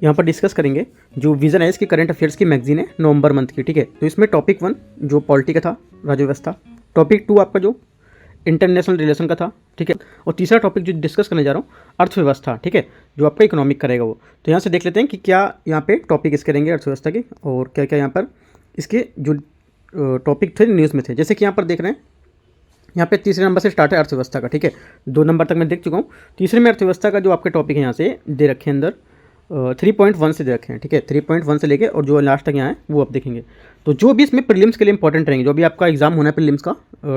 यहाँ पर डिस्कस करेंगे जो विजन है इसकी करंट अफेयर्स की मैगजीन है नवंबर मंथ की, ठीक है। तो इसमें टॉपिक 1 जो पॉलिटी का था, राज्य व्यवस्था। टॉपिक 2 आपका जो इंटरनेशनल रिलेशन का था, ठीक है। और तीसरा टॉपिक जो डिस्कस करने जा रहा हूँ अर्थव्यवस्था, ठीक है, जो आपका इकोनॉमिक करेगा वो। तो यहाँ से देख लेते हैं कि क्या यहाँ पे टॉपिक इसके रहेंगे अर्थव्यवस्था के, और क्या क्या यहाँ पर इसके जो टॉपिक थे न्यूज़ में थे। जैसे कि यहाँ पर देख रहे हैं, यहाँ पे तीसरे नंबर से स्टार्ट है अर्थव्यवस्था का, ठीक है। 2 नंबर तक मैं देख चुका हूँ। तीसरे में अर्थव्यवस्था का जो आपके टॉपिक है यहाँ से दे रखे हैं अंदर 3.1 से दे रखे हैं, ठीक है। 3.1 से लेके और जो लास्ट तक यहाँ है वो आप देखेंगे। तो जो भी इसमें प्रीलिम्स के लिए इंपॉर्टेंट रहेंगे, जो भी आपका एग्जाम होना है प्रीलिम्स का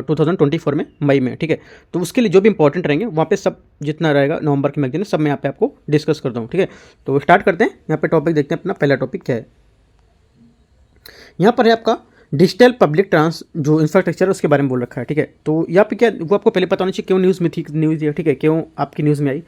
2024 में मई में, ठीक है, तो उसके लिए जो भी इंपॉर्टेंट रहेंगे वहाँ पे सब जितना रहेगा नवंबर की मैगजीन सब मैं यहाँ पे आपको डिस्कस करता हूँ, ठीक है। तो स्टार्ट करते हैं। यहाँ पे टॉपिक देखते हैं, अपना पहला टॉपिक क्या है। यहाँ पर है आपका डिजिटल पब्लिक ट्रांस जो इंफ्रास्ट्रक्चर है उसके बारे में बोल रखा है, ठीक है। तो यहाँ पे क्या वो आपको पहले पता होना चाहिए क्यों न्यूज़ में थी, न्यूज़ है, ठीक है, क्यों आपकी न्यूज़ में आई।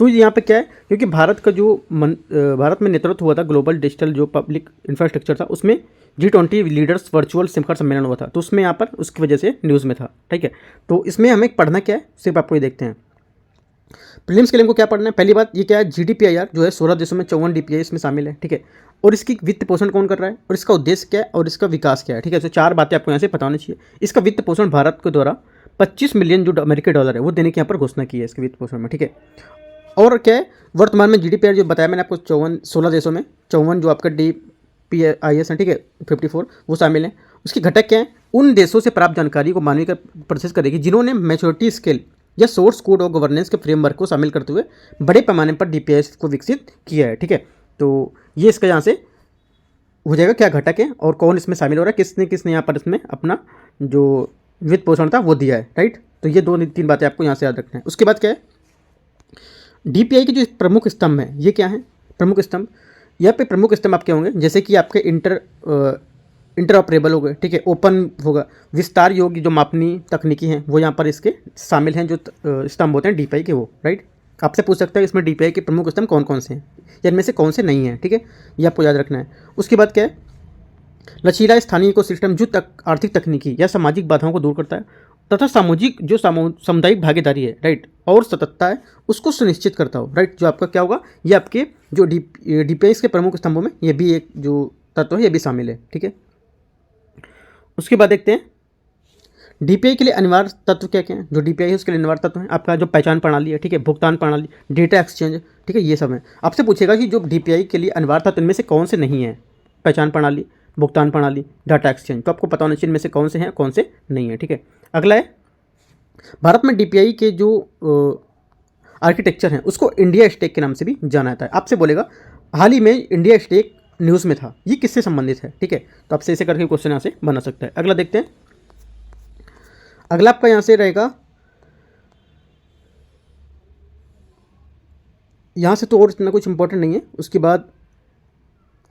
तो यहाँ पे क्या है, क्योंकि भारत का जो भारत में नेतृत्व हुआ था ग्लोबल डिजिटल जो पब्लिक इंफ्रास्ट्रक्चर था, उसमें G20 लीडर्स वर्चुअल शिखर सम्मेलन हुआ था, तो उसमें यहाँ पर उसकी वजह से न्यूज़ में था, ठीक है। तो इसमें हमें पढ़ना क्या है, सिर्फ आपको ये देखते हैं। प्रीलिम्स के लिए हमको क्या पढ़ना है, पहली बात ये क्या है, GDPIR जो है 16 देशों में 54 DPI इसमें शामिल है, ठीक है। और इसकी वित्त पोषण कौन कर रहा है, और इसका उद्देश्य क्या है, और इसका विकास क्या है, ठीक है। तो 4 बातें आपको यहाँ से पता होनी चाहिए। इसका वित्त पोषण भारत के द्वारा 25 मिलियन जो अमेरिकी डॉलर है वो देने की यहाँ पर घोषणा की है इसके वित्त पोषण में, ठीक है। और क्या है, वर्तमान में GDPIR जो बताया मैंने आपको 16 देशों में 54 जो आपका DPIS है, ठीक है, 54 वो शामिल है। उसकी घटक क्या है, उन देशों से प्राप्त जानकारी को मानवीय प्रोसेस करेगी जिन्होंने मैच्योरिटी स्केल या सोर्स कोड और गवर्नेंस के फ्रेमवर्क को शामिल करते हुए बड़े पैमाने पर DPIS को विकसित किया है, ठीक है। तो ये इसका यहाँ से हो जाएगा क्या घटक है और कौन इसमें शामिल हो रहा है, किसने किसने यहाँ पर इसमें अपना जो वित्त पोषण था वो दिया है, राइट। तो ये 2-3 बातें आपको यहाँ से याद रखना है। उसके बाद क्या है, DPI के जो प्रमुख स्तंभ हैं ये क्या हैं, प्रमुख स्तंभ। यहाँ पे प्रमुख स्तंभ आपके होंगे जैसे कि आपके इंटरऑपरेबल हो गए, ठीक है, ओपन होगा, विस्तार योग्य जो मापनी तकनीकी हैं वो यहाँ पर इसके शामिल हैं, जो स्तंभ होते हैं DPI के वो, राइट। आपसे पूछ सकता है इसमें DPI के प्रमुख स्तंभ कौन कौन से हैं या इनमें से कौन से नहीं हैं, ठीक है, ये आपको याद रखना है। उसके बाद क्या है, लचीला स्थानीय इकोसिस्टम जो आर्थिक तकनीकी या सामाजिक बाधाओं को दूर करता है तथा सामाजिक जो सामुदायिक भागीदारी है, राइट, और सततता है उसको सुनिश्चित करता हो, राइट। जो आपका क्या होगा, ये आपके जो DPI के प्रमुख स्तंभों में ये भी एक जो तत्व है ये भी शामिल है, ठीक है। उसके बाद देखते हैं DPI के लिए अनिवार्य तत्व क्या क्या है। जो DPI है उसके लिए अनिवार्य तत्व है आपका जो पहचान प्रणाली है, ठीक है, भुगतान प्रणाली, डेटा एक्सचेंज, ठीक है, ये सब है। आपसे पूछेगा कि जो DPI के लिए अनिवार्य तत्व इनमें से कौन से नहीं है, पहचान प्रणाली, भुगतान प्रणाली, डाटा एक्सचेंज, तो आपको पता होना चाहिए इनमें से कौन से हैं कौन से नहीं है, ठीक है। अगला है भारत में DPI के जो आर्किटेक्चर हैं उसको इंडिया स्टेक के नाम से भी जाना जाता है। आपसे बोलेगा हाल ही में इंडिया स्टेक न्यूज़ में था, ये किससे संबंधित है, ठीक है। तो आपसे ऐसे करके क्वेश्चन यहाँ से बना सकता है। अगला देखते हैं, अगला आपका यहाँ से रहेगा, यहाँ से तो और इतना कुछ इंपॉर्टेंट नहीं है। उसके बाद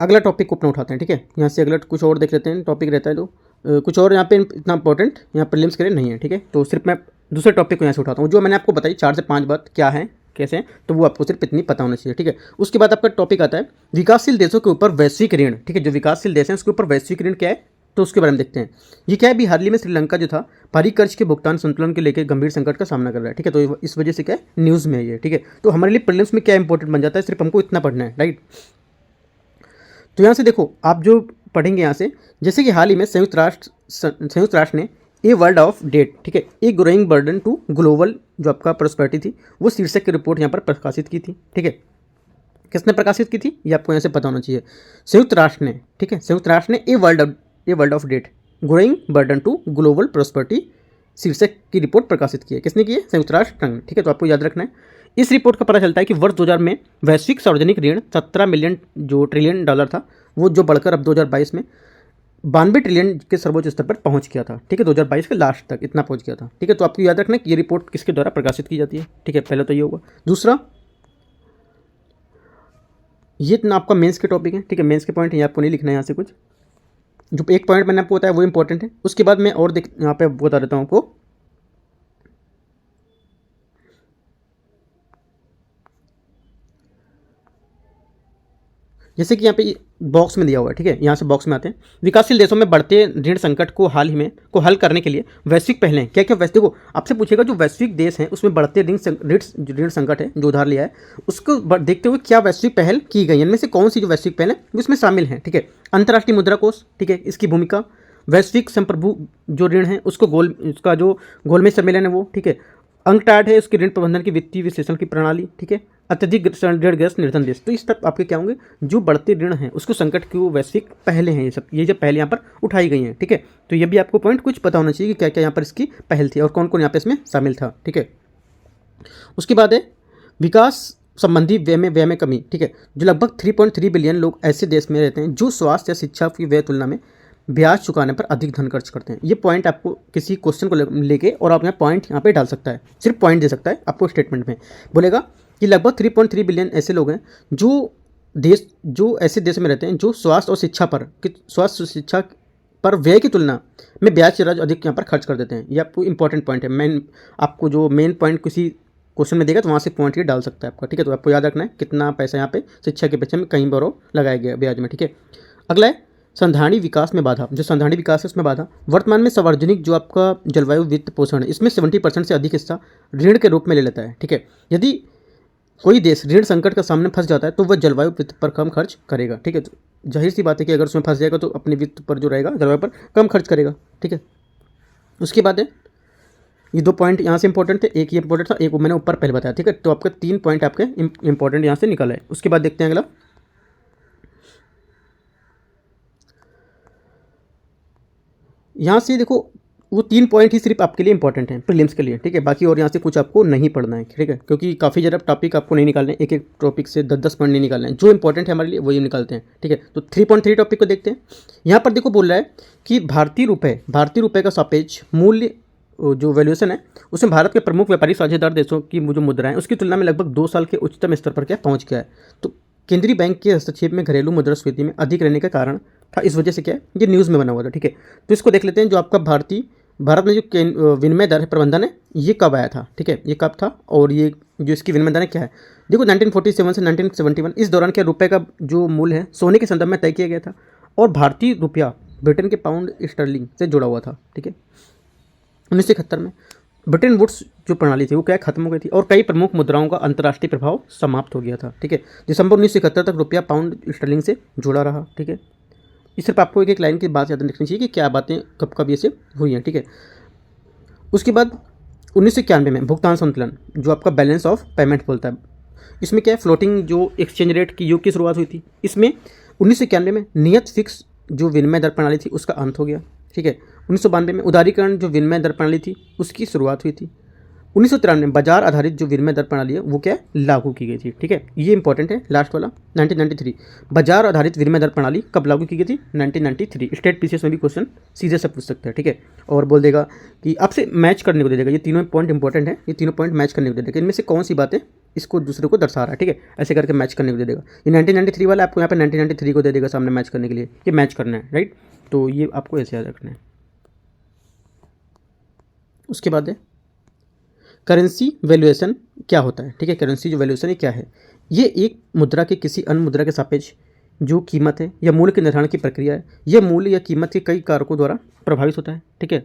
अगला टॉपिक को अपना उठाते हैं, ठीक है। यहाँ से अगला कुछ और देख लेते हैं, टॉपिक रहता है तो कुछ और यहाँ पे इतना इंपॉर्टेंट यहाँ प्रीलिम्स के लिए नहीं है, ठीक है। तो सिर्फ मैं दूसरे टॉपिक को यहाँ से उठाता हूँ, जो मैंने आपको बताई 4 से 5 बात क्या है कैसे हैं, तो वो आपको सिर्फ इतनी पता होना चाहिए, ठीक है। उसके बाद आपका टॉपिक आता है विकासशील देशों के ऊपर वैश्विक ऋण, ठीक है। जो विकासशील देश हैं उसके ऊपर वैश्विक ऋण क्या है, तो उसके बारे में देखते हैं। ये क्या है, अभी हाल ही में श्रीलंका जो था भारी कर्ज के भुगतान संतुलन के लेकर गंभीर संकट का सामना कर रहा है, ठीक है। तो इस वजह से क्या है, न्यूज़ में है ये, ठीक है। तो हमारे लिए प्रीलिम्स में क्या इंपॉर्टेंट बन जाता है, सिर्फ हमको इतना पढ़ना है, राइट। तो यहाँ से देखो आप जो पढ़ेंगे यहाँ से, जैसे कि हाल ही में संयुक्त राष्ट्र ने ए वर्ल्ड ऑफ डेट, ठीक है, a growing burden to global जो आपका प्रोस्पेरिटी थी वो शीर्षक की रिपोर्ट यहाँ पर प्रकाशित की थी, ठीक है। किसने प्रकाशित की थी ये आपको यहाँ से पता होना चाहिए, संयुक्त राष्ट्र ने, ठीक है। संयुक्त राष्ट्र ने a world of debt growing burden to global prosperity शीर्षक की रिपोर्ट प्रकाशित की है। किसने की है, संयुक्त राष्ट्र ने, ठीक है। तो आपको याद रखना है। इस रिपोर्ट का पता चलता है कि वर्ष 2000 में वैश्विक सार्वजनिक ऋण 17 मिलियन जो ट्रिलियन डॉलर था वो जो बढ़कर अब 2022 में 92 ट्रिलियन के सर्वोच्च स्तर पर पहुंच गया था, ठीक है। 2022 के लास्ट तक इतना पहुंच गया था, ठीक है। तो आपको याद रखना है कि ये रिपोर्ट किसके द्वारा प्रकाशित की जाती है, ठीक है। पहले तो ये होगा। दूसरा, ये इतना आपका मेंस के टॉपिक है, ठीक है। मेंस के पॉइंट ये आपको नहीं लिखना है यहाँ से कुछ, जो एक पॉइंट मैंने आपको बताया वो इंपॉर्टेंट है। उसके बाद मैं और यहाँ पे बता देता हूँ आपको, जैसे कि यहाँ पे बॉक्स में दिया हुआ है, ठीक है, यहाँ से बॉक्स में आते हैं। विकासशील देशों में बढ़ते ऋण संकट को हल करने के लिए वैश्विक पहलें क्या क्या। वैश्विक को आपसे पूछेगा, जो वैश्विक देश हैं उसमें बढ़ते ऋण संकट है, जो उधार लिया है, उसको देखते हुए क्या वैश्विक पहल की गई, इनमें से कौन सी जो वैश्विक पहल है वो इसमें शामिल है, ठीक है। अंतर्राष्ट्रीय मुद्रा कोष, ठीक है, इसकी भूमिका, वैश्विक संप्रभु जो ऋण है उसको उसका जो गोलमेज सम्मेलन है वो, ठीक है। अंकटाड है उसके ऋण प्रबंधन की वित्तीय विश्लेषण की प्रणाली, ठीक है। अत्यधिक ऋणग्रस्त निर्धन देश, तो इस तक आपके क्या होंगे, जो बढ़ते ऋण हैं उसको संकट की वो वैश्विक पहले हैं, ये जब पहले यहाँ पर उठाई गई हैं, ठीक है। तो ये भी आपको पॉइंट कुछ पता होना चाहिए कि क्या क्या यहाँ पर इसकी पहल थी और कौन कौन यहाँ पे इसमें शामिल था, ठीक है। उसके बाद है विकास संबंधी व्यय में कमी, ठीक है। जो लगभग 3.3 बिलियन लोग ऐसे देश में रहते हैं जो स्वास्थ्य या शिक्षा की व्यय तुलना में ब्याज चुकाने पर अधिक धन खर्च करते हैं। ये पॉइंट आपको किसी क्वेश्चन को लेके और आप यहाँ पॉइंट यहाँ पे डाल सकता है, सिर्फ पॉइंट दे सकता है आपको स्टेटमेंट में। बोलेगा कि लगभग 3.3 बिलियन ऐसे लोग हैं जो ऐसे देश में रहते हैं जो स्वास्थ्य और शिक्षा पर व्यय की तुलना में ब्याज से अधिक यहाँ पर खर्च कर देते हैं। ये आपको इंपॉर्टेंट पॉइंट है। आपको जो मेन पॉइंट किसी क्वेश्चन में देगा तो वहाँ से पॉइंट ये डाल सकता है आपका, ठीक है। तो आपको याद रखना है कितना पैसा यहाँ पे शिक्षा के पीछे में कहीं पर लगाया गया ब्याज में, ठीक है। अगला है संधारणी विकास में बाधा। जो संधारणी विकास है उसमें बाधा, वर्तमान में सार्वजनिक जो आपका जलवायु वित्त पोषण है इसमें 70% से अधिक हिस्सा ऋण के रूप में ले लेता है, ठीक है। यदि कोई देश ऋण संकट का सामने फंस जाता है तो वह जलवायु वित्त पर कम खर्च करेगा, ठीक है। तो जाहिर सी बात है कि अगर उसमें फंस जाएगा तो अपने वित्त पर जो रहेगा जलवायु पर कम खर्च करेगा, ठीक है। उसके बाद है ये 2 पॉइंट यहाँ से इंपॉर्टेंट थे, एक ये इंपॉर्टेंट था, एक मैंने ऊपर पहले बताया, ठीक है। तो आपके 3 पॉइंट आपके इंपॉर्टेंट यहाँ से निकल है। उसके बाद देखते हैं अगला, यहाँ से देखो वो 3 पॉइंट ही सिर्फ आपके लिए इंपॉर्टेंट हैं प्रीलिम्स के लिए, ठीक है। बाकी और यहाँ से कुछ आपको नहीं पढ़ना है, ठीक है, क्योंकि काफ़ी ज़्यादा टॉपिक आपको नहीं निकालने, एक एक टॉपिक से 10-10 पॉइंट नहीं निकालने हैं। जो इंपॉर्टेंट है हमारे लिए वही निकालते हैं, ठीक है। तो 3.3 टॉपिक को देखते हैं। यहाँ पर देखो बोल रहा है कि भारतीय रुपये का सापेक्ष मूल्य जो वैल्यूएशन है उसमें भारत के प्रमुख व्यापारी साझेदार देशों की जो मुद्रा है उसकी तुलना में लगभग 2 साल के उच्चतम स्तर पर क्या पहुँच गया है। तो केंद्रीय बैंक के हस्तक्षेप में घरेलू मुद्रास्फीति में अधिक रहने का कारण था, इस वजह से क्या है ये न्यूज़ में बना हुआ था, ठीक है। तो इसको देख लेते हैं, जो आपका भारत में जो विनिमय दर प्रबंधन है ये कब आया था, ठीक है, ये कब था और ये जो इसकी विनिमय दर है क्या है। देखो 1947 से 1971 इस दौरान क्या रुपए का जो मूल्य है सोने के संदर्भ में तय किया गया था और भारतीय रुपया ब्रिटेन के पाउंड स्टर्लिंग से जुड़ा हुआ था, ठीक है। 1971 में ब्रिटेन वुड्स जो प्रणाली थी वो क्या खत्म हो गई थी और कई प्रमुख मुद्राओं का अंतर्राष्ट्रीय प्रभाव समाप्त हो गया था, ठीक है। दिसंबर 1971 तक रुपया पाउंड स्टर्लिंग से जुड़ा रहा, ठीक है। इस सिर्फ आपको एक एक लाइन की बात याद रखनी चाहिए कि क्या बातें कब कब ये से हुई हैं, ठीक है। उसके बाद 1991 में भुगतान संतुलन जो आपका बैलेंस ऑफ पेमेंट बोलता है, इसमें क्या है फ्लोटिंग जो एक्सचेंज रेट की युग की शुरुआत हुई थी। इसमें 1991 में नियत फिक्स जो विनिमय दर प्रणाली थी उसका अंत हो गया, ठीक है। 1992 में उदारीकरण जो विनिमय दर प्रणाली थी उसकी शुरुआत हुई थी। 1993 में बाजार आधारित जो विनिमय दर प्रणाली है वो क्या लागू की गई थी, ठीक है। ये इंपॉर्टेंट है लास्ट वाला। 1993 बाजार आधारित विनिमय दर प्रणाली कब लागू की गई थी, 1993। स्टेट पीसीएस में भी क्वेश्चन सीधे से पूछ सकते हैं, ठीक है। और बोल देगा कि आपसे मैच करने को दे देगा, ये तीनों पॉइंट इंपॉर्टेंट है, ये तीनों पॉइंट मैच करने को दे देगा, इनमें से कौन सी बातें इसको दूसरे को दर्शा रहा है, ठीक है। ऐसे करके मैच करने को दे देगा। ये 1993 वाला आपको यहाँ पे 1993 को दे देगा सामने मैच करने के लिए, ये मैच करना है, राइट। तो ये आपको ऐसे याद रखना है। उसके बाद है करेंसी वैल्यूएशन क्या होता है, ठीक है। करेंसी जो वैल्यूएशन है क्या है, ये एक मुद्रा के किसी अन्य मुद्रा के सापेक्ष जो कीमत है या मूल्य के निर्धारण की प्रक्रिया है। यह मूल्य या कीमत के कई कारकों द्वारा प्रभावित होता है, ठीक है।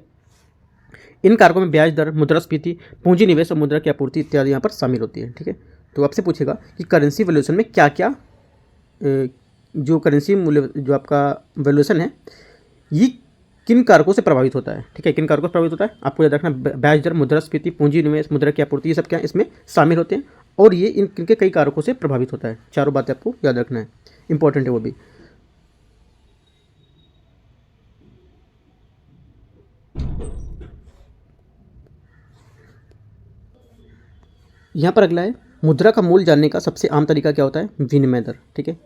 इन कारकों में ब्याज दर, मुद्रास्फीति, पूंजी निवेश और मुद्रा की आपूर्ति इत्यादि यहाँ पर शामिल होती है, ठीक है। तो आपसे पूछेगा कि करेंसी वैल्यूएशन में क्या क्या जो करेंसी मूल्य जो आपका वैल्यूएशन है ये किन कारकों से प्रभावित होता है, ठीक है। किन कारकों से प्रभावित होता है आपको याद रखना, ब्याज दर, मुद्रास्फीति, पूंजी निवेश, मुद्रा की आपूर्ति, ये सब क्या इसमें शामिल होते हैं और ये इनके कई कारकों से प्रभावित होता है। चारों बातें आपको याद रखना है, इंपॉर्टेंट है वो भी। यहाँ पर अगला है मुद्रा का मूल्य जानने का सबसे आम तरीका क्या होता है, विनिमय दर, ठीक है।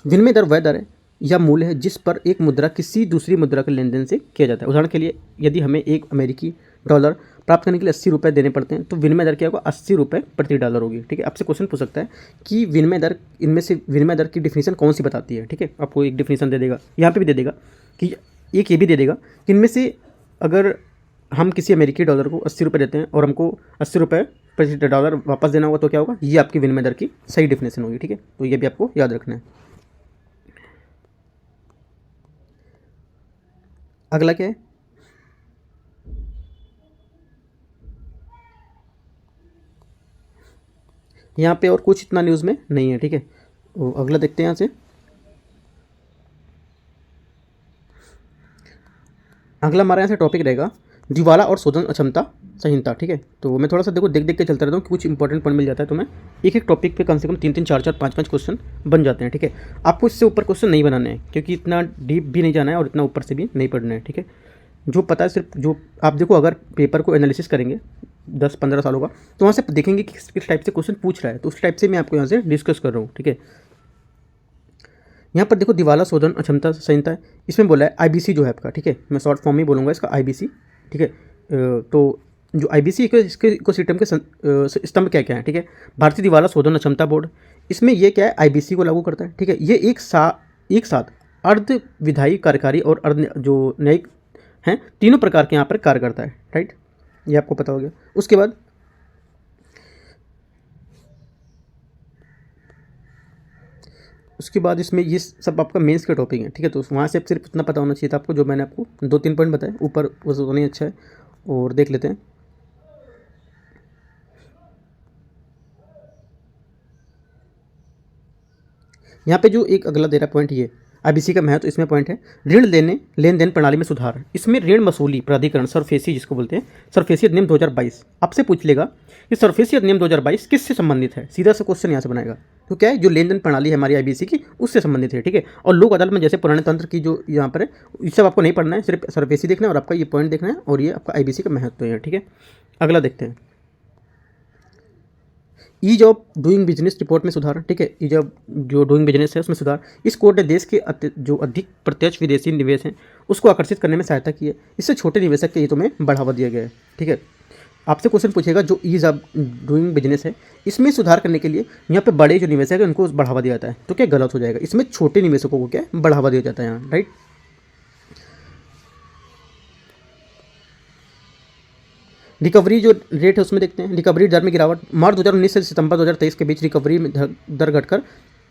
विनिमय दर वह दर है या मूल्य है जिस पर एक मुद्रा किसी दूसरी मुद्रा के लेन देन से किया जाता है। उदाहरण के लिए यदि हमें एक अमेरिकी डॉलर प्राप्त करने के लिए 80 रुपये देने पड़ते हैं तो विनिमय दर क्या होगा, 80 रुपये प्रति डॉलर होगी, ठीक है। आपसे क्वेश्चन पूछ सकता है कि विनिमय दर, इनमें से विनिमय दर की डिफिनीशन कौन सी बताती है, ठीक है। आपको एक डिफिनीशन दे देगा, यहाँ पे भी दे देगा कि एक ये भी दे देगा कि इनमें से अगर हम किसी अमेरिकी डॉलर को 80 रुपये देते हैं और हमको 80 रुपये प्रति डॉलर वापस देना होगा तो क्या होगा, ये आपकी विनिमय दर की सही डिफिनेशन होगी, ठीक है। तो ये भी आपको याद रखना है। अगला क्या है, यहाँ पे और कुछ इतना न्यूज़ में नहीं है, ठीक है। तो अगला देखते हैं यहाँ से। अगला हमारा यहाँ से टॉपिक रहेगा दिवाला और शोधन अक्षमता संहिता, ठीक है। तो मैं थोड़ा सा देखो देख के चलता रहता हूँ कि कुछ इंपॉर्टेंट पॉइंट मिल जाता है, तो मैं एक एक टॉपिक पे कम से कम 3-3 4-4 5-5 क्वेश्चन बन जाते हैं, ठीक है। आपको इससे ऊपर क्वेश्चन नहीं बनाने हैं, क्योंकि इतना डीप भी नहीं जाना है और इतना ऊपर से भी नहीं पढ़ना है, ठीक है। जो पता है सिर्फ जो आप देखो, अगर पेपर को एनालिसिस करेंगे 10-15 सालों का, तो वहाँ से देखेंगे कि किस टाइप से क्वेश्चन पूछ रहा है, तो उस टाइप से मैं आपको यहाँ से डिस्कस कर रहा हूँ, ठीक है। यहाँ पर देखो दिवाला शोधन अक्षमता संहिता है, इसमें बोला है आईबीसी जो है आपका, ठीक है। मैं शॉर्ट फॉर्म में बोलूँगा इसका आईबीसी, ठीक है। तो जो आईबीसी के इसके इकोसिस्टम के स्तंभ क्या क्या है, ठीक है। भारतीय दिवाला शोधन अक्षमता बोर्ड, इसमें ये क्या है, आईबीसी को लागू करता है, ठीक है। ये एक साथ अर्ध विधायी, कार्यकारी और अर्ध जो न्यायिक हैं, तीनों प्रकार के यहाँ पर कार्य करता है, राइट। ये आपको पता हो गया। उसके बाद इसमें ये सब आपका मेंस के टॉपिक है, ठीक है। तो वहाँ से सिर्फ इतना पता होना चाहिए था आपको, जो मैंने आपको 2-3 पॉइंट बताए ऊपर, वो तो नहीं अच्छा है। और देख लेते हैं, यहाँ पे जो एक अगला दे रहा पॉइंट, ये आईबीसी का महत्व, इसमें पॉइंट है ऋण लेन देन प्रणाली में सुधार। इसमें ऋण वसूली प्राधिकरण सरफेसी जिसको बोलते हैं, सरफेसी अधिनियम 2022 आपसे पूछ लेगा कि सरफेसी अधिनियम 2022 किससे संबंधित है, सीधा सा क्वेश्चन यहाँ से बनाएगा। तो क्या है, जो लेन देन प्रणाली है हमारी आईबीसी की, उससे संबंधित है, ठीक है। और लोक अदालत में जैसे पुराने तंत्र की जो यहाँ पर है, ये सब आपको नहीं पढ़ना है, सिर्फ सरफेसी देखना है और आपका ये पॉइंट देखना है, और ये आपका आईबीसी का महत्व है, ठीक है। अगला देखते हैं, ease of doing business report में सुधार, ठीक है। ईज ऑफ जो डूइंग बिजनेस है उसमें सुधार। इस कोर्ट ने देश के जो अधिक प्रत्यक्ष विदेशी निवेश हैं उसको आकर्षित करने में सहायता की है। इससे छोटे निवेशक के हितों में बढ़ावा दिया गया है, ठीक है। आपसे क्वेश्चन पूछेगा जो ईज ऑफ डूइंग बिजनेस है, इसमें सुधार करने के लिए यहाँ पे बड़े जो निवेशक है उनको बढ़ावा दिया जाता है, तो क्या गलत हो जाएगा, इसमें छोटे निवेशकों को क्या बढ़ावा दिया जाता है यहाँ, राइट। रिकवरी जो रेट है उसमें देखते हैं, रिकवरी दर में गिरावट, मार्च 2019 से सितंबर 2023 के बीच रिकवरी में दर घटकर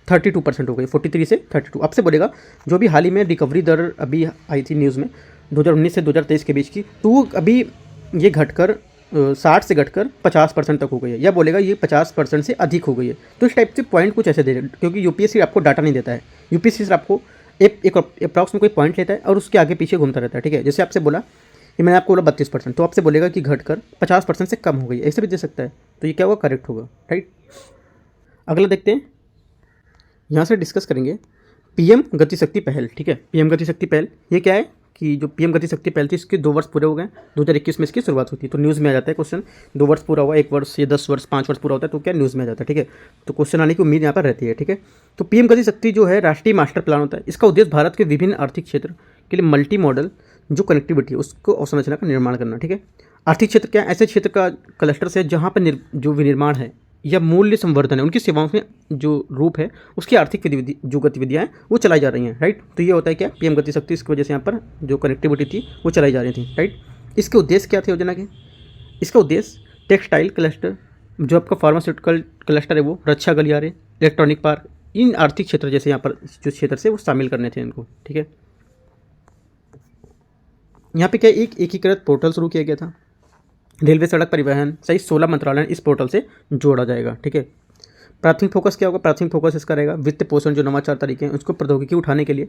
32% हो गई, 43 से 32। आपसे बोलेगा जो भी हाल ही में रिकवरी दर अभी आई थी न्यूज़ में 2019 से 2023 के बीच की, तो वो अभी ये घटकर 60 से घटकर 50% तक हो गई है, या बोलेगा ये 50% से अधिक हो गई है। तो इस टाइप से पॉइंट कुछ ऐसे दे रहे, क्योंकि यूपीएससी आपको डाटा नहीं देता है, यूपीएससी सिर्फ आपको एक अप्रॉक्स में कोई पॉइंट लेता है और उसके आगे पीछे घूमता रहता है, ठीक है। जैसे आपसे बोला ये मैंने आपको बोला 32%, तो आपसे बोलेगा कि घटकर 50% से कम हो गई, ऐसे भी दे सकता है, तो ये क्या होगा, करेक्ट होगा, राइट। अगला देखते हैं, यहाँ से डिस्कस करेंगे पीएम गति शक्ति पहल, ठीक है। पीएम गति शक्ति पहल ये क्या है कि जो पीएम गति शक्ति पहल थी इसके 2 वर्ष पूरे हो गए, 2021 में इसकी शुरुआत हुई थी। तो न्यूज़ में आ जाता है क्वेश्चन, 2 वर्ष पूरा हुआ, 1 वर्ष या 10 वर्ष 5 वर्ष पूरा होता है, तो क्या न्यूज़ में आ जाता है, ठीक है। तो क्वेश्चन आने की उम्मीद यहाँ पर रहती है, ठीक है। तो पीएम गति शक्ति जो है राष्ट्रीय मास्टर प्लान होता है, इसका उद्देश्य भारत के विभिन्न आर्थिक क्षेत्र के लिए मल्टी मॉडल जो कनेक्टिविटी है उसको अवसंरचना का निर्माण करना, ठीक है। आर्थिक क्षेत्र क्या ऐसे क्षेत्र का क्लस्टर से जहाँ पर जो विनिर्माण है या मूल्य संवर्धन है, उनकी सेवाओं में जो रूप है उसकी आर्थिक जो गतिविधियाँ हैं वो चलाई जा रही हैं, राइट। तो ये होता है क्या, पीएम गति शक्ति, इसकी वजह से यहाँ पर जो कनेक्टिविटी थी वो चलाई जा रही थी, राइट। इसके उद्देश्य क्या थे योजना के, इसका उद्देश्य टेक्सटाइल क्लस्टर, जो आपका फार्मास्यूटिकल क्लस्टर है वो, रक्षा गलियारे, इलेक्ट्रॉनिक पार्क, इन आर्थिक क्षेत्र जैसे यहाँ पर जो क्षेत्र से वो शामिल करने थे इनको, ठीक है। यहाँ पे क्या एक एकीकृत पोर्टल शुरू किया गया था, रेलवे सड़क परिवहन सहित 16 मंत्रालय इस पोर्टल से जोड़ा जाएगा, ठीक है। प्राथमिक फोकस क्या होगा, प्राथमिक फोकस इसका रहेगा वित्त पोषण, जो नवाचार तरीके हैं उसको प्रौद्योगिकी उठाने के लिए,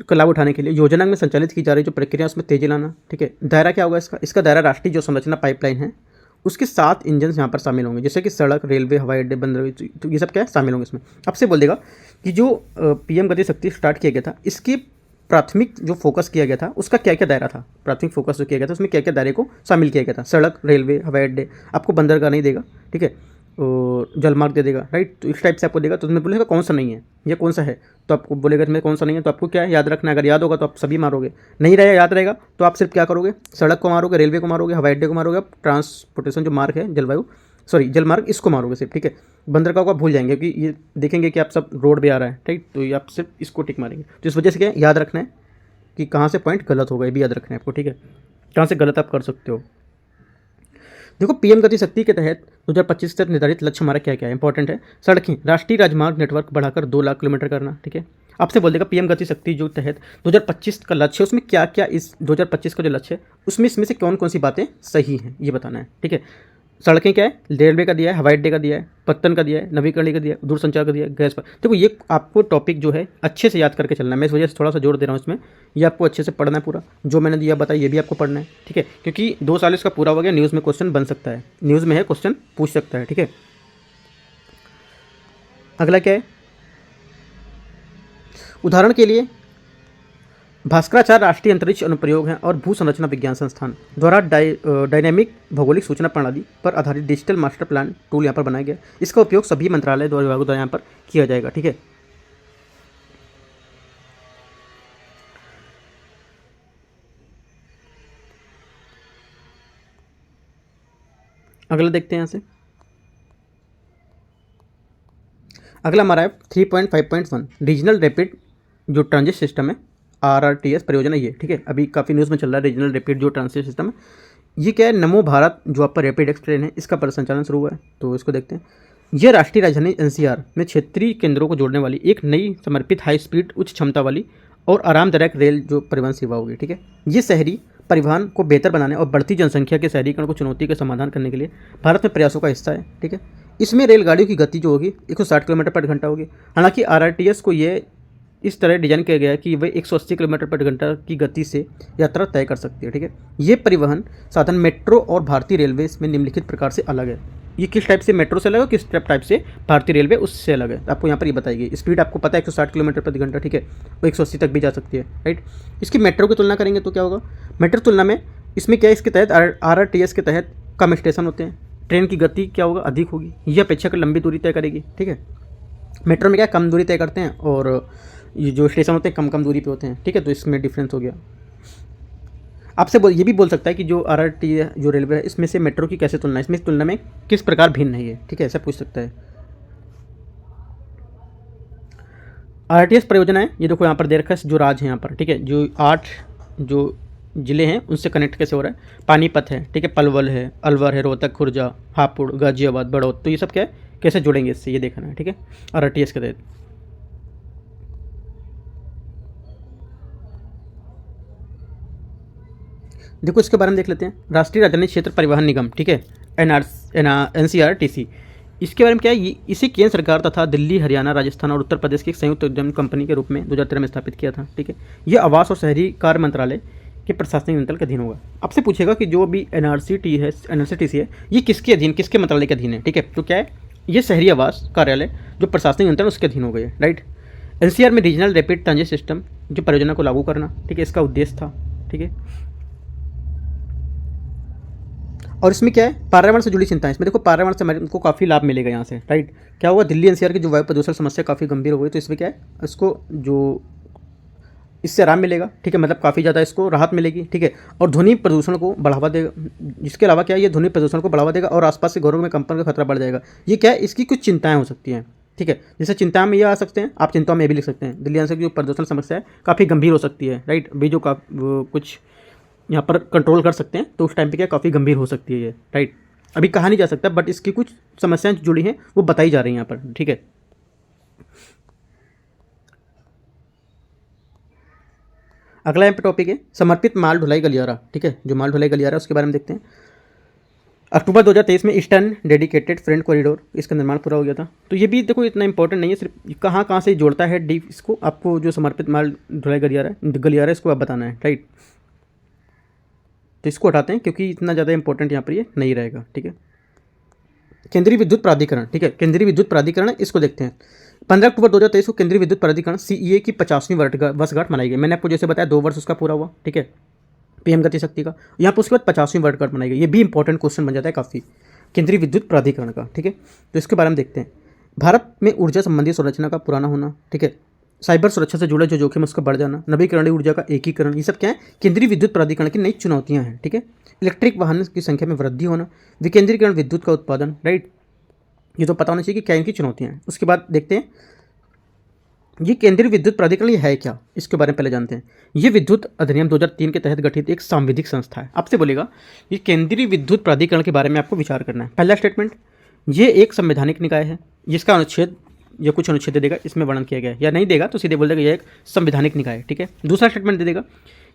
लाभ उठाने के लिए योजना में संचालित की जा रही जो प्रक्रिया उसमें तेजी लाना, ठीक है। दायरा क्या होगा इसका दायरा राष्ट्रीय जो संरचना पाइपलाइन है उसके 7 इंजन यहाँ पर शामिल होंगे, जैसे कि सड़क, रेलवे, हवाई अड्डे, बंदरगाह, तो ये सब क्या है शामिल होंगे इसमें। आपसे बोल देगा कि जो पीएम गति शक्ति स्टार्ट किया गया था, इसके प्राथमिक जो फोकस किया गया था उसका क्या क्या दायरा था, प्राथमिक फोकस जो किया गया था उसमें क्या क्या दायरे को शामिल किया गया था। सड़क, रेलवे, हवाई अड्डे, आपको बंदरगाह नहीं देगा, ठीक है, और जलमार्ग दे देगा, राइट। तो इस टाइप से आपको देगा, तो तुम्हें बोलेगा कौन सा नहीं है, ये कौन सा है, तो आपको बोलेगा तुम्हें कौन सा नहीं है, तो आपको क्या है याद रखना है। अगर याद होगा तो आप सभी मारोगे, नहीं रहेगा याद रहेगा तो आप सिर्फ क्या करोगे, सड़क को मारोगे, रेलवे को मारोगे, हवाई अड्डे को मारोगे, आप ट्रांसपोर्टेशन जो मार्ग है जलमार्ग इसको मारोगे सिर्फ, ठीक है। बंदरगाह को आप भूल जाएंगे क्योंकि ये देखेंगे कि आप सब रोड पे आ रहा है, ठीक, तो ये आप सिर्फ इसको टिक मारेंगे। तो इस वजह से क्या याद रखना है कि कहाँ से पॉइंट गलत होगा, ये भी याद रखना है आपको, ठीक है, कहाँ से गलत आप कर सकते हो। देखो पीएम गति शक्ति के तहत 2025 तक निर्धारित लक्ष्य हमारा क्या क्या है, इंपॉर्टेंट है। सड़कें, राष्ट्रीय राजमार्ग नेटवर्क बढ़ाकर 2 लाख किलोमीटर करना, ठीक है। आपसे बोल देगा पीएम गति शक्ति जो तहत 2025 का लक्ष्य है उसमें क्या क्या, इस 2025 का जो लक्ष्य है उसमें इसमें से कौन कौन सी बातें सही हैं ये बताना है, ठीक है। सड़कें क्या है, रेलवे का दिया है, हवाई अड्डे का दिया है, पत्तन का दिया है, नवीकरणीय का दिया है, दूरसंचार का दिया है, गैस पर। देखो ये आपको टॉपिक जो है अच्छे से याद करके चलना है, मैं इस वजह से थोड़ा सा जोर दे रहा हूँ इसमें। ये आपको अच्छे से पढ़ना है पूरा, जो मैंने दिया बताया ये भी आपको पढ़ना है, ठीक है। क्योंकि 2 साल इसका पूरा हो गया, न्यूज़ में क्वेश्चन बन सकता है, न्यूज़ में है क्वेश्चन पूछ सकता है, ठीक है। अगला क्या है, उदाहरण के लिए भास्कराचार्य राष्ट्रीय अंतरिक्ष अनुप्रयोग है और भू संरचना विज्ञान संस्थान द्वारा डायनेमिक भौगोलिक सूचना प्रणाली पर आधारित डिजिटल मास्टर प्लान टूल यहाँ पर बनाया गया। इसका उपयोग सभी मंत्रालय द्वारा विभागों द्वारा यहाँ पर किया जाएगा, ठीक है। अगला देखते हैं यहाँ से, अगला हमारा है 3.5.1 रीजनल रैपिड जो ट्रांजिट सिस्टम है, RRTS परियोजना ये, ठीक है। अभी काफ़ी न्यूज़ में चल रहा है रीजनल रैपिड जो ट्रांजिट सिस्टम है। ये क्या है, नमो भारत जो आपका रैपिड एक्सप्रेस है इसका परिसंचालन शुरू हुआ है, तो इसको देखते हैं। यह राष्ट्रीय राजधानी NCR में क्षेत्रीय केंद्रों को जोड़ने वाली एक नई समर्पित हाई स्पीड उच्च क्षमता वाली और आरामदायक रेल जो परिवहन सेवा होगी, ठीक है। ये शहरी परिवहन को बेहतर बनाने और बढ़ती जनसंख्या के शहरीकरण को चुनौती का समाधान करने के लिए भारत में प्रयासों का हिस्सा है, ठीक है। इसमें रेलगाड़ियों की गति जो होगी 160 किलोमीटर पर घंटा होगी। हालांकि RRTS को ये इस तरह डिजाइन किया गया है कि वह 180 किलोमीटर पर घंटा की गति से यात्रा तय कर सकती है, ठीक है। ये परिवहन साधन मेट्रो और भारतीय रेलवे में निम्नलिखित प्रकार से अलग है। ये किस टाइप से मेट्रो से अलग है, किस टाइप से भारतीय रेलवे उससे अलग है, आपको यहाँ पर ये बताएगी। स्पीड आपको पता है 160 किलोमीटर प्रति घंटा, ठीक है, वो 180 तक भी जा सकती है, राइट। इसकी मेट्रो की तुलना करेंगे तो क्या होगा, मेट्रो तुलना में इसमें क्या है, इसके तहत RRTS के तहत कम स्टेशन होते हैं, ट्रेन की गति क्या होगा, अधिक होगी, यह अपेक्षाकृत लंबी दूरी तय करेगी, ठीक है। मेट्रो में क्या कम दूरी तय करते हैं और ये जो स्टेशन होते हैं कम दूरी पे होते हैं, ठीक है, तो इसमें डिफरेंस हो गया। आपसे ये भी बोल सकता है कि जो RRTS जो रेलवे है इसमें से मेट्रो की कैसे तुलना है, इसमें तुलना में किस प्रकार भिन्न है ये, ठीक है, ऐसा पूछ सकता है। RRTS परियोजना है, ये देखो यहाँ पर दे रखा है जो राज्य है यहाँ पर, ठीक है, जो 8 जो जिले हैं उनसे कनेक्ट कैसे हो रहा है। पानीपत है, ठीक है, पलवल है, अलवर है, रोहतक, खुर्जा, हापुड़, गाजियाबाद, बड़ौद, तो ये सब क्या है कैसे जुड़ेंगे इससे, ये देखना है, ठीक है, RRTS के तहत। देखो इसके बारे में देख लेते हैं, राष्ट्रीय राजधानी क्षेत्र परिवहन निगम, ठीक है, NCRTC। इसके बारे में क्या है, इसे केंद्र सरकार तथा दिल्ली, हरियाणा, राजस्थान और उत्तर प्रदेश की एक संयुक्त उद्यम कंपनी के रूप में 2013 में स्थापित किया था, ठीक है। यह आवास और शहरी कार्य मंत्रालय के प्रशासनिक मंत्रालय के अधीन होगा। आपसे पूछेगा कि जो अभी NRCTC है ये किसके अधीन, किसके मंत्रालय के अधीन है, ठीक है, तो क्या है ये शहरी आवास कार्यालय जो प्रशासनिक मंत्रालय उसके अधीन हो गए, राइट। NCR में रीजनल रैपिड ट्रांजिट सिस्टम जो परियोजना को लागू करना, ठीक है, इसका उद्देश्य था, ठीक है। और इसमें क्या है, पर्यावरण से जुड़ी चिंताएं, इसमें देखो पर्यावरण से हमारे को काफ़ी लाभ मिलेगा यहाँ से, राइट। क्या हुआ, दिल्ली NCR की जो वायु प्रदूषण समस्या काफ़ी गंभीर हो गई, तो इसमें क्या है इसको जो इससे आराम मिलेगा, ठीक है, मतलब काफ़ी ज़्यादा इसको राहत मिलेगी, ठीक है। और ध्वनि प्रदूषण को बढ़ावा देगा, जिसके अलावा क्या है ये ध्वनि प्रदूषण को बढ़ावा देगा और आसपास के घरों में कंपन का खतरा बढ़ जाएगा। ये क्या है, इसकी कुछ चिंताएं हो सकती हैं, ठीक है। जैसे चिंता में ये आ सकते हैं, आप चिंताओं में भी लिख सकते हैं, दिल्ली NCR की जो प्रदूषण समस्या है काफ़ी गंभीर हो सकती है, राइट। अभी जो कुछ यहाँ पर कंट्रोल कर सकते हैं तो उस टाइम पे क्या काफ़ी गंभीर हो सकती है ये, राइट। अभी कहा नहीं जा सकता बट इसकी कुछ समस्याएं जुड़ी हैं वो बताई जा रही हैं यहाँ पर, ठीक है। अगला यहाँ पे टॉपिक है समर्पित माल ढुलाई गलियारा, ठीक है, जो माल ढुलाई गलियारा उसके बारे में देखते हैं। अक्टूबर 2023 में ईस्टर्न डेडिकेटेड फ्रेंट कॉरिडोर इसका निर्माण पूरा हो गया था। तो ये भी देखो इतना इंपॉर्टेंट नहीं है, सिर्फ कहाँ कहाँ से जोड़ता है डीप, इसको आपको जो समर्पित माल ढुलाई गलियारा इसको आप बताना है, राइट। तो इसको हटाते हैं क्योंकि इतना ज़्यादा इंपॉर्टेंट यहाँ पर ये नहीं रहेगा, ठीक है। केंद्रीय विद्युत प्राधिकरण, ठीक है, केंद्रीय विद्युत प्राधिकरण इसको देखते हैं। 15 अक्टूबर 2023 को केंद्रीय विद्युत प्राधिकरण CEA की 50वीं वर्षगांठ मनाई गई। मैंने आपको जैसे बताया 2 वर्ष उसका पूरा हुआ, ठीक है, PM गति शक्ति का। यहाँ पर उसके बाद 50वीं वर्षगांठ मनाई गई। ये भी इंपॉर्टेंट क्वेश्चन बन जाता है काफ़ी, केंद्रीय विद्युत प्राधिकरण का, ठीक है। तो इसके बारे में देखते हैं। भारत में ऊर्जा संबंधी संरचना का पुराना होना, ठीक है, साइबर सुरक्षा से जुड़े जो जोखिम उसका बढ़ जाना, नवीकरणीय ऊर्जा का एकीकरण, ये सब क्या है केंद्रीय विद्युत प्राधिकरण की नई चुनौतियाँ हैं, ठीक है। इलेक्ट्रिक वाहन की संख्या में वृद्धि होना, विकेंद्रीकरण विद्युत का उत्पादन, राइट, ये तो पता होना चाहिए कि क्या इनकी चुनौतियाँ हैं। उसके बाद देखते हैं ये केंद्रीय विद्युत प्राधिकरण ये है क्या, इसके बारे में पहले जानते हैं। ये विद्युत अधिनियम 2003 के तहत गठित एक सांविधिक संस्था है। आपसे बोलेगा ये केंद्रीय विद्युत प्राधिकरण के बारे में आपको विचार करना है। पहला स्टेटमेंट, ये एक संवैधानिक निकाय है जिसका अनुच्छेद या कुछ अनुच्छेद दे देगा इसमें वर्णन किया गया है, या नहीं देगा तो सीधे बोल देगा यह एक संवैधानिक निकाय है, ठीक है। दूसरा स्टेटमेंट दे देगा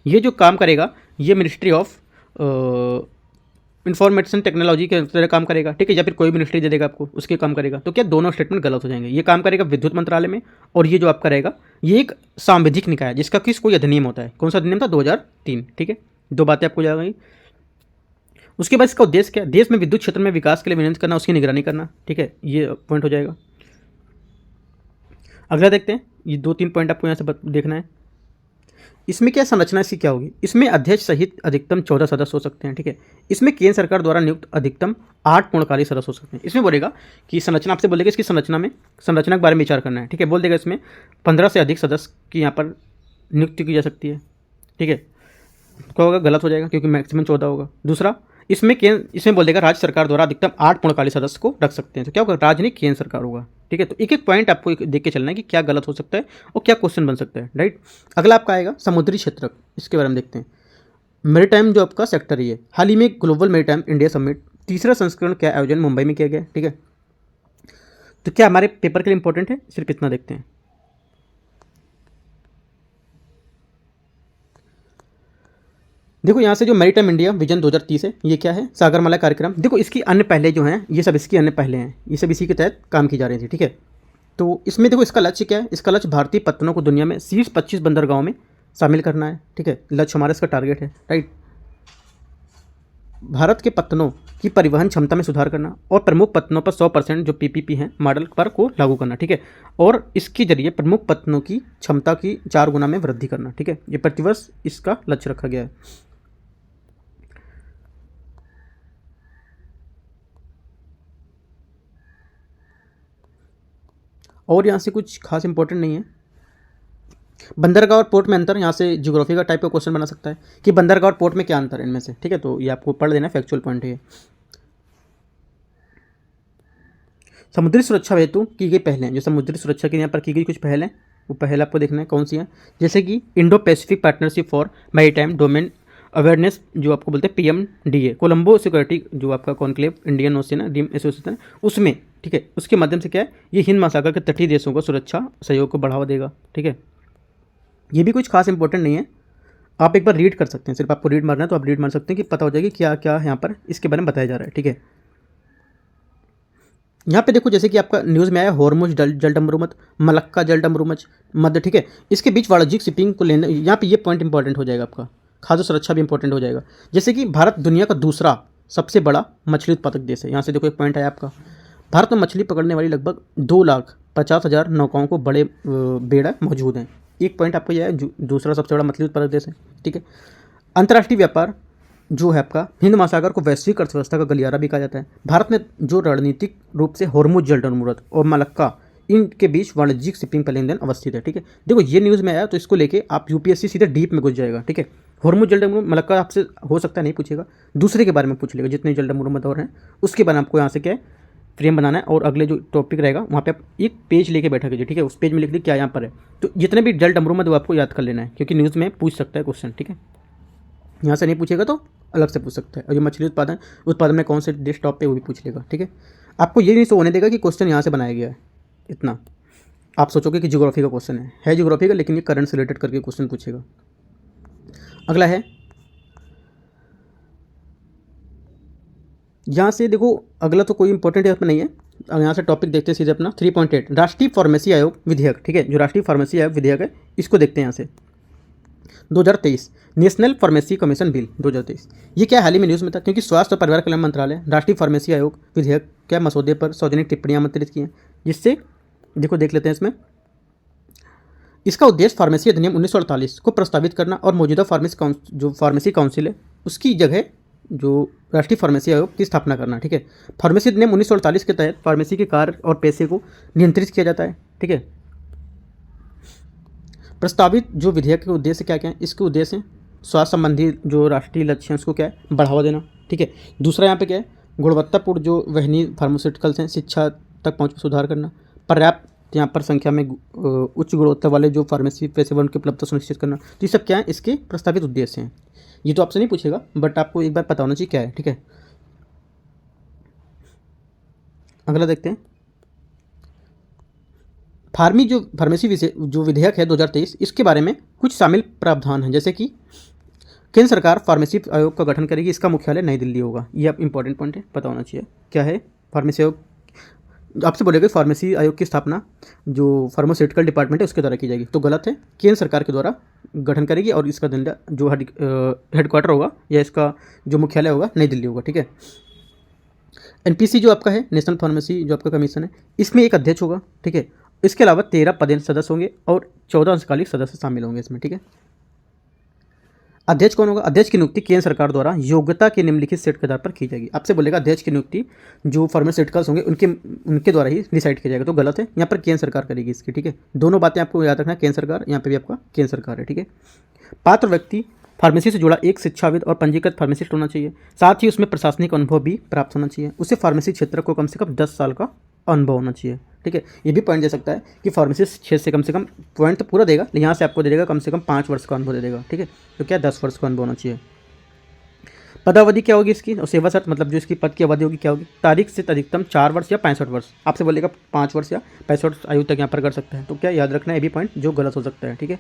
ये जो काम करेगा ये मिनिस्ट्री ऑफ इंफॉर्मेशन टेक्नोलॉजी के तरह काम करेगा, ठीक है, या फिर कोई मिनिस्ट्री दे देगा आपको उसके काम करेगा, तो क्या दोनों स्टेटमेंट गलत हो जाएंगे। ये काम करेगा विद्युत मंत्रालय में, और ये जो आपका रहेगा ये एक सांविधिक निकाय है जिसका किस कोई अधिनियम होता है। कौन सा अधिनियम था? 2003, ठीक है। दो बातें आपको याद आएंगी। उसके बाद इसका उद्देश्य क्या है? देश में विद्युत क्षेत्र में विकास के लिए विनियमित करना, उसकी निगरानी करना, ठीक है, ये पॉइंट हो जाएगा। अगला देखते हैं, ये 2-3 पॉइंट आपको यहाँ से देखना है। इसमें क्या संरचना इसकी क्या होगी? इसमें अध्यक्ष सहित अधिकतम 14 सदस्य हो सकते हैं, ठीक है। इसमें केंद्र सरकार द्वारा नियुक्त अधिकतम 8 पूर्णकालिक सदस्य हो सकते हैं। इसमें बोलेगा कि संरचना, आपसे बोलेगा इसकी संरचना के बारे में विचार करना है, ठीक है। बोल देगा इसमें 15 से अधिक सदस्य की यहाँ पर नियुक्ति की जा सकती है, ठीक है। क्या होगा? गलत हो जाएगा क्योंकि मैक्सिमम 14 होगा। दूसरा, इसमें बोल देगा राज्य सरकार द्वारा अधिकतम 8 पूर्णकालिक सदस्य को रख सकते हैं, तो क्या होगा? राज्य नहीं, केंद्र सरकार होगा, ठीक है। तो एक एक पॉइंट आपको देख के चलना है कि क्या गलत हो सकता है और क्या क्वेश्चन बन सकता है, राइट। अगला आपका आएगा समुद्री क्षेत्र, इसके बारे में देखते हैं। मैरीटाइम जो आपका सेक्टर है, हाल ही में ग्लोबल मैरीटाइम इंडिया समिट तीसरा संस्करण का आयोजन मुंबई में किया गया, ठीक है। तो क्या हमारे पेपर के लिए इंपॉर्टेंट है? सिर्फ इतना देखते हैं। देखो यहाँ से जो मैरीटाइम इंडिया विजन 2030 है, ये क्या है? सागरमाला कार्यक्रम। देखो इसकी अन्य पहले जो हैं ये सब इसकी अन्य पहले हैं, ये सब इसी के तहत काम की जा रही थी, ठीक है। तो इसमें देखो इसका लक्ष्य क्या है? इसका लक्ष्य भारतीय पत्तनों को दुनिया में शीर्ष 25 बंदरगाहों में शामिल करना है, ठीक है। लक्ष्य हमारा इसका टारगेट है, राइट। भारत के पत्तनों की परिवहन क्षमता में सुधार करना और प्रमुख पत्तनों पर 100% जो पीपीपी हैं मॉडल पर को लागू करना, ठीक है। और इसके जरिए प्रमुख पत्तनों की क्षमता की 4 गुना में वृद्धि करना, ठीक है। ये प्रतिवर्ष इसका लक्ष्य रखा गया है। और यहाँ से कुछ खास इंपॉर्टेंट नहीं है। बंदरगाह और पोर्ट में अंतर, यहाँ से ज्योग्राफी का टाइप का क्वेश्चन बना सकता है कि बंदरगाह और पोर्ट में क्या अंतर है इनमें से, ठीक है। तो ये आपको पढ़ देना, फैक्चुअल पॉइंट है। समुद्री सुरक्षा हेतु की गई पहलें, जो समुद्री सुरक्षा के यहाँ पर की गई कुछ पहल हैं, वो पहल आपको देखना है कौन सी है। जैसे कि Indo Pacific partnership for maritime domain awareness, जो आपको बोलते हैं PMDA, कोलंबो सिक्योरिटी जो आपका conclave Indian ocean dream association उसमें, ठीक है। उसके माध्यम से क्या है, ये हिंद महासागर के तटीय देशों को सुरक्षा सहयोग को बढ़ावा देगा, ठीक है। ये भी कुछ खास इंपॉर्टेंट नहीं है, आप एक बार रीड कर सकते हैं। सिर्फ आपको रीड मारना है तो आप रीड मार सकते हैं कि पता हो जाएगी क्या क्या यहाँ पर इसके बारे में बताया जा रहा है, ठीक है। यहाँ पे देखो जैसे कि आपका न्यूज़ में आया हॉर्मुज जलडमरूमत, मलक्का जलडमरूमच मध्य, ठीक है। इसके बीच वाणिज्यिक शिपिंग को लेने, यहाँ पे ये पॉइंट इंपॉर्टेंट हो जाएगा आपका। खाद्य सुरक्षा भी इंपॉर्टेंट हो जाएगा। जैसे कि भारत दुनिया का दूसरा सबसे बड़ा मछली उत्पादक देश है। यहाँ से देखो एक पॉइंट आया आपका, भारत में मछली पकड़ने वाली लगभग 2,50,000 नौकाओं को बड़े बेड़ा मौजूद हैं। एक पॉइंट आपको यह है, दूसरा सबसे बड़ा मछली उत्पादक देश है, ठीक है। अंतर्राष्ट्रीय व्यापार जो है आपका, हिंद महासागर को वैश्विक अर्थव्यवस्था का गलियारा भी कहा जाता है। भारत में जो रणनीतिक रूप से हॉर्मुज जलडमरूमत और मलक्का इनके बीच वाणिज्यिक शिपिंग का लेन देन अवस्थित है, ठीक है। देखो ये न्यूज़ में आया तो इसको लेके आप यूपीएससी सीधे डीप में घुस जाएगा, ठीक है। हॉर्मुज जलडमरूमत मलक्का आपसे हो सकता है नहीं पूछेगा, दूसरे के बारे में पूछ लेगा, जितने जलडमरूमत और हैं उसके बारे में आपको यहाँ से क्या है फ्रेम बनाना है। और अगले जो टॉपिक रहेगा वहाँ पे आप एक पेज लेके बैठा कीजिए, ठीक है। उस पेज में लिख दी क्या यहाँ पर है, तो जितने भी जलडमरूमत वो आपको याद कर लेना है, क्योंकि न्यूज़ में पूछ सकता है क्वेश्चन, ठीक है। यहाँ से नहीं पूछेगा तो अलग से पूछ सकता है। और ये मछली उत्पादन में कौन से देश टॉप पे वो भी पूछ लेगा, ठीक है। आपको ये नहीं होने देगा कि क्वेश्चन यहाँ से बनाया गया है, इतना आप सोचोगे कि ज्योग्राफी का क्वेश्चन है ज्योग्राफी का, लेकिन ये करंट से रिलेटेड करके क्वेश्चन पूछेगा। अगला है, यहाँ से देखो अगला तो कोई इंपॉर्टेंट यहाँ पर नहीं है। अब यहाँ से टॉपिक देखते हैं सीधे अपना 3.8 राष्ट्रीय फार्मेसी आयोग विधेयक, ठीक है। जो राष्ट्रीय फार्मेसी आयोग विधेयक है इसको देखते हैं यहाँ से। 2023 नेशनल फार्मेसी कमीशन बिल 2023, ये क्या हाल ही में न्यूज़ में था, क्योंकि स्वास्थ्य और परिवार कल्याण मंत्रालय राष्ट्रीय फार्मेसी आयोग विधेयक क्या मसौदे पर सार्वजनिक टिप्पणियां आमंत्रित की हैं, जिससे देखो देख लेते हैं इसमें। इसका उद्देश्य फार्मेसी अधिनियम 1948 को प्रस्तावित करना और मौजूदा फार्मेसी काउंसिल है उसकी जगह जो राष्ट्रीय फार्मेसी आयोग की स्थापना करना, ठीक है। फार्मेसी अधिनियम 1948 के तहत फार्मेसी के कार्य और पैसे को नियंत्रित किया जाता है, ठीक है। प्रस्तावित जो विधेयक के उद्देश्य क्या क्या है, इसके उद्देश्य स्वास्थ्य संबंधी जो राष्ट्रीय लक्ष्य हैं उसको क्या है बढ़ावा देना, ठीक है। दूसरा यहाँ पे क्या है, गुणवत्तापूर्ण जो वहनी फार्मास्यूटिकल्स हैं शिक्षा तक पहुँच में सुधार करना, पर्याप्त यहाँ पर संख्या में उच्च गुणवत्ता वाले जो फार्मेसी पेशेवर उनकी उपलब्धता सुनिश्चित करना। तो ये सब क्या है इसके प्रस्तावित उद्देश्य हैं। ये तो आपसे नहीं पूछेगा बट आपको एक बार पता होना चाहिए क्या है, ठीक है। अगला देखते हैं, फार्मेसी जो विधेयक है 2023, इसके बारे में कुछ शामिल प्रावधान हैं, जैसे कि केंद्र सरकार फार्मेसी आयोग का गठन करेगी, इसका मुख्यालय नई दिल्ली होगा। ये अब इंपॉर्टेंट पॉइंट है, पता होना चाहिए क्या है फार्मेसी आयोग। आपसे बोलेगा फार्मेसी आयोग की स्थापना जो फार्मास्यूटिकल डिपार्टमेंट है उसके द्वारा की जाएगी, तो गलत है। केंद्र सरकार के द्वारा गठन करेगी और इसका जो हेडक्वार्टर होगा या इसका जो मुख्यालय होगा नई दिल्ली होगा, ठीक है। एनपीसी जो आपका है, नेशनल फार्मेसी जो आपका कमीशन है, इसमें एक अध्यक्ष होगा, ठीक है। इसके अलावा 13 पदेन सदस्य होंगे और 14 अंशकालिक सदस्य शामिल होंगे इसमें, ठीक है। अध्यक्ष कौन होगा? अध्यक्ष की नियुक्ति केंद्र सरकार द्वारा योग्यता के निम्नलिखित सेट के आधार पर की जाएगी। आपसे बोलेगा अध्यक्ष की नियुक्ति जो फार्मास्यूटिकल्स होंगे उनके द्वारा ही डिसाइड किया जाएगा, तो गलत है। यहाँ पर केंद्र सरकार करेगी इसकी, ठीक है। दोनों बातें आपको याद रखना है, केंद्र सरकार, यहाँ पे भी आपका केंद्र सरकार है, ठीक है। पात्र व्यक्ति फार्मेसी से जुड़ा एक शिक्षाविद और पंजीकृत फार्मासिस्ट होना चाहिए, साथ ही उसमें प्रशासनिक अनुभव भी प्राप्त होना चाहिए। उसे फार्मेसी क्षेत्र को कम से कम 10 साल का अनुभव होना चाहिए, ठीक है। ये भी पॉइंट दे सकता है कि फार्मेसिस्ट 6 से कम पॉइंट तो पूरा देगा, लेकिन यहाँ से आपको दे देगा कम से कम 5 वर्ष का अनुभव दे देगा, ठीक है। तो क्या 10 वर्ष का अनुभव होना चाहिए। पदावधि क्या होगी इसकी, और सेवा शर्त मतलब जो इसकी पद की अवधि होगी क्या होगी, तारीख से अधिकतम 4 वर्ष या 65 वर्ष। आपसे बोलेगा 5 वर्ष या 65 आयु तक यहाँ पर कर सकते हैं, तो क्या याद रखना है, ये भी पॉइंट जो गलत हो सकता है, ठीक है।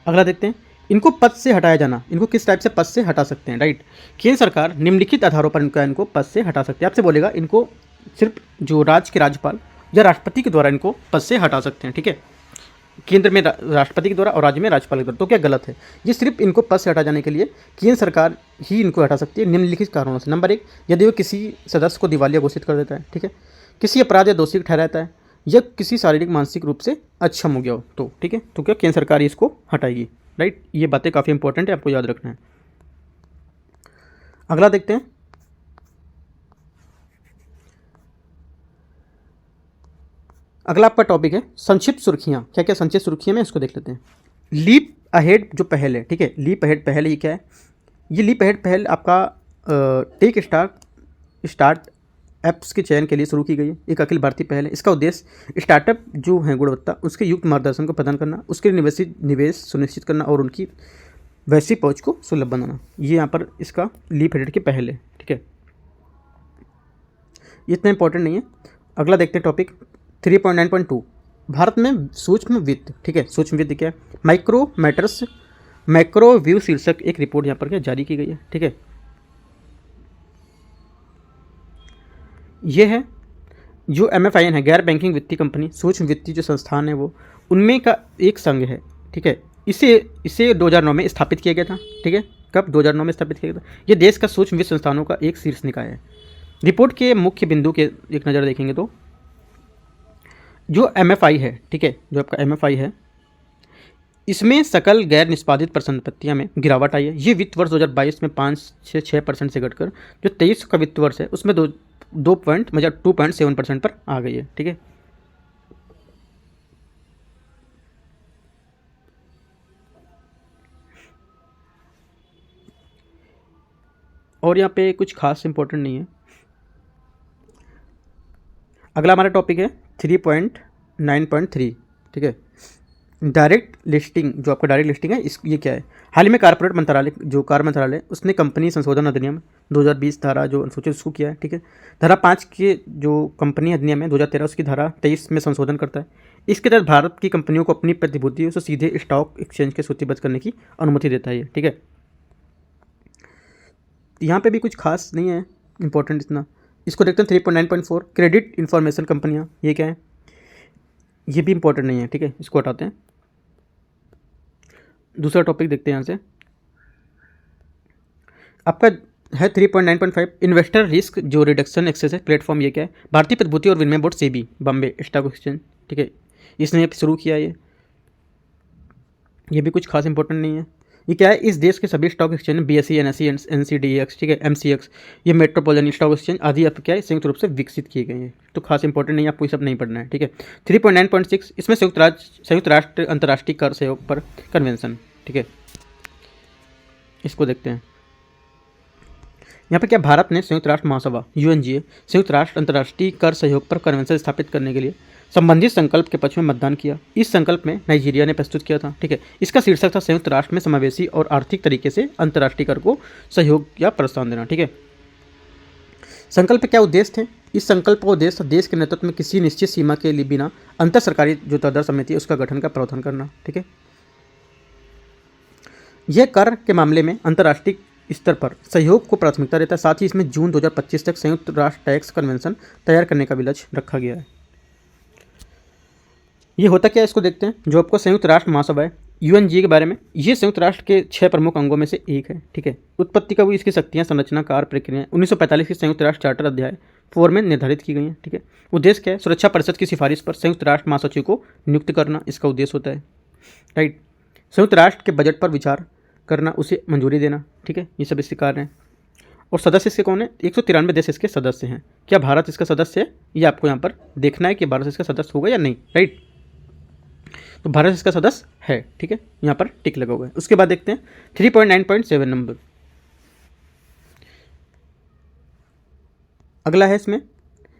अगला देखते हैं, इनको पद से हटाया जाना, इनको किस टाइप से पद से हटा सकते हैं, राइट। केंद्र सरकार निम्नलिखित आधारों पर इनको पद से हटा सकते हैं। आपसे बोलेगा इनको सिर्फ जो राज्य के राज्यपाल या राष्ट्रपति के द्वारा इनको पद से हटा सकते हैं, ठीक है। केंद्र में राष्ट्रपति के द्वारा और राज्य में राज्यपाल के द्वारा, तो क्या गलत है। ये सिर्फ इनको पद से हटा जाने के लिए केंद्र सरकार ही इनको हटा सकती है निम्नलिखित कारणों से। नंबर 1, यदि वो किसी सदस्य को दिवालिया घोषित कर देता है, ठीक है, किसी अपराध या दोषी ठहराता है, या किसी शारीरिक मानसिक रूप से अक्षम हो गया हो, तो ठीक है, तो क्या केंद्र सरकार इसको हटाएगी, राइट। ये बातें काफ़ी इंपॉर्टेंट है, आपको याद रखना है। अगला देखते हैं, अगला आपका टॉपिक है संक्षिप्त सुर्खियाँ। क्या क्या संक्षिप्त सुर्खियाँ में इसको देख लेते हैं। लीप अहेड जो पहल है, ठीक है, लीप अहेड पहल ये क्या है, ये लीप अहेड पहल आपका टेक स्टार्ट ऐप्स के चयन के लिए शुरू की गई है। एक अखिल भारतीय पहल है। इसका उद्देश्य स्टार्टअप जो हैं गुणवत्ता उसके युक्त मार्गदर्शन को प्रदान करना, उसके निवेश सुनिश्चित करना और उनकी वैश्विक पहुँच को सुलभ बनाना। ये यहाँ पर इसका लीप अहेड की पहल है, ठीक है। इतना इंपॉर्टेंट नहीं है। अगला देखते हैं टॉपिक 3.9.2 भारत में सूक्ष्म वित्त, ठीक है। सूक्ष्म वित्त क्या है, मैक्रो व्यू शीर्षक एक रिपोर्ट यहाँ पर क्या जारी की गई है, ठीक है। ये है जो MFIN है, गैर बैंकिंग वित्तीय कंपनी, सूक्ष्म वित्तीय जो संस्थान है वो उनमें का एक संघ है, ठीक है। इसे 2009 में स्थापित किया गया था, ठीक है। कब? 2009 में स्थापित किया गया था। ये देश का सूक्ष्म वित्त संस्थानों का एक शीर्ष निकाय है। रिपोर्ट के मुख्य बिंदु के एक नज़र देखेंगे तो जो MFI है, ठीक है, जो आपका MFI है, इसमें सकल गैर निष्पादित परिसंपत्तियां में गिरावट आई है। ये वित्त वर्ष 2022 में 5 से 6% से घटकर जो 23 का वित्त वर्ष है उसमें 2.7% पर आ गई है, ठीक है। और यहाँ पे कुछ खास इंपॉर्टेंट नहीं है। अगला हमारा टॉपिक है 3.9.3, ठीक है, डायरेक्ट लिस्टिंग। जो आपका डायरेक्ट लिस्टिंग है ये क्या है, हाल ही में कारपोरेट मंत्रालय जो कार्य मंत्रालय उसने कंपनी संशोधन अधिनियम 2020 धारा जो अनुसूचित उसको किया है, ठीक है। धारा 5 के जो कंपनी अधिनियम है 2013 उसकी धारा 23 में संशोधन करता है। इसके तहत भारत की कंपनियों को अपनी प्रतिभूतियों से सीधे स्टॉक एक्सचेंज के सूचीबद्ध करने की अनुमति देता है, ठीक है। यहाँ पे भी कुछ खास नहीं है इंपॉर्टेंट इतना। इसको देखते हैं 3.9.4 क्रेडिट इंफॉर्मेशन कंपनियाँ, ये क्या है, ये भी इंपॉर्टेंट नहीं है, ठीक है, इसको हटाते हैं। दूसरा टॉपिक देखते हैं यहाँ से, आपका है 3.9.5 इन्वेस्टर रिस्क जो रिडक्शन एक्सेस है प्लेटफॉर्म। ये क्या है, भारतीय प्रतिभूति और विनिमय board SEBI Bombay stock exchange, ठीक है, इसने शुरू किया ये भी कुछ खास इंपॉर्टेंट नहीं है। ये क्या है, इस देश के सभी stock exchange BSE NSE NCDEX, ठीक है, MCX, ये मेट्रोपोलिटन स्टॉक एक्सचेंज आदि आप क्या है संयुक्त रूप से विकसित किए गए हैं, तो खास इंपॉर्टेंट नहीं, आपको ये सब नहीं पढ़ना है, ठीक है। 3.9.6 इसमें संयुक्त राष्ट्र अंतर्राष्ट्रीय कर सहयोग पर कन्वेंशन, ठीक है, इसको देखते हैं। यहाँ पे क्या, भारत ने संयुक्त राष्ट्र महासभा UNGA संयुक्त राष्ट्र अंतर्राष्ट्रीय कर सहयोग पर कन्वेंशन स्थापित करने के लिए संबंधित संकल्प के पक्ष में मतदान किया। इस संकल्प में नाइजीरिया ने प्रस्तुत किया था, ठीक है। इसका शीर्षक था संयुक्त राष्ट्र में समावेशी और आर्थिक तरीके से अंतर्राष्ट्रीय कर को सहयोग या प्रोत्साहन देना, ठीक है। संकल्प के क्या उद्देश्य थे, इस संकल्प का उद्देश्य देश के नेतृत्व में किसी निश्चित सीमा के लिए बिना अंतर सरकारी जो तदर समिति है उसका गठन का प्रावधान करना। ठीक है, यह कर के मामले में अंतर्राष्ट्रीय स्तर पर सहयोग को प्राथमिकता देता है। साथ ही इसमें जून 2025 तक संयुक्त राष्ट्र टैक्स कन्वेंशन तैयार करने का भी लक्ष्य रखा गया है। ये होता क्या है इसको देखते हैं। जो आपको संयुक्त राष्ट्र महासभा है यूएनजी के बारे में, ये संयुक्त राष्ट्र के 6 प्रमुख अंगों में से एक है। ठीक है, उत्पत्ति का भी इसकी शक्तियाँ, संरचना, कार्य, प्रक्रिया 1945 के संयुक्त राष्ट्र चार्टर अध्याय 4 में निर्धारित की गई हैं। ठीक है, उद्देश्य क्या है? सुरक्षा परिषद की सिफारिश पर संयुक्त राष्ट्र महासचिव को नियुक्त करना, इसका उद्देश्य होता है। राइट, संयुक्त राष्ट्र के बजट पर विचार करना, उसे मंजूरी देना। ठीक है, ये सब इसके कार्य हैं। और सदस्य इसके कौन है? 193 देश इसके सदस्य हैं। क्या भारत इसका सदस्य है? ये आपको यहाँ पर देखना है कि भारत इसका सदस्य होगा या नहीं। राइट, तो भारत इसका सदस्य है। ठीक है, यहाँ पर टिक लगा हुआ है। उसके बाद देखते हैं 3.9.7 नंबर। अगला है इसमें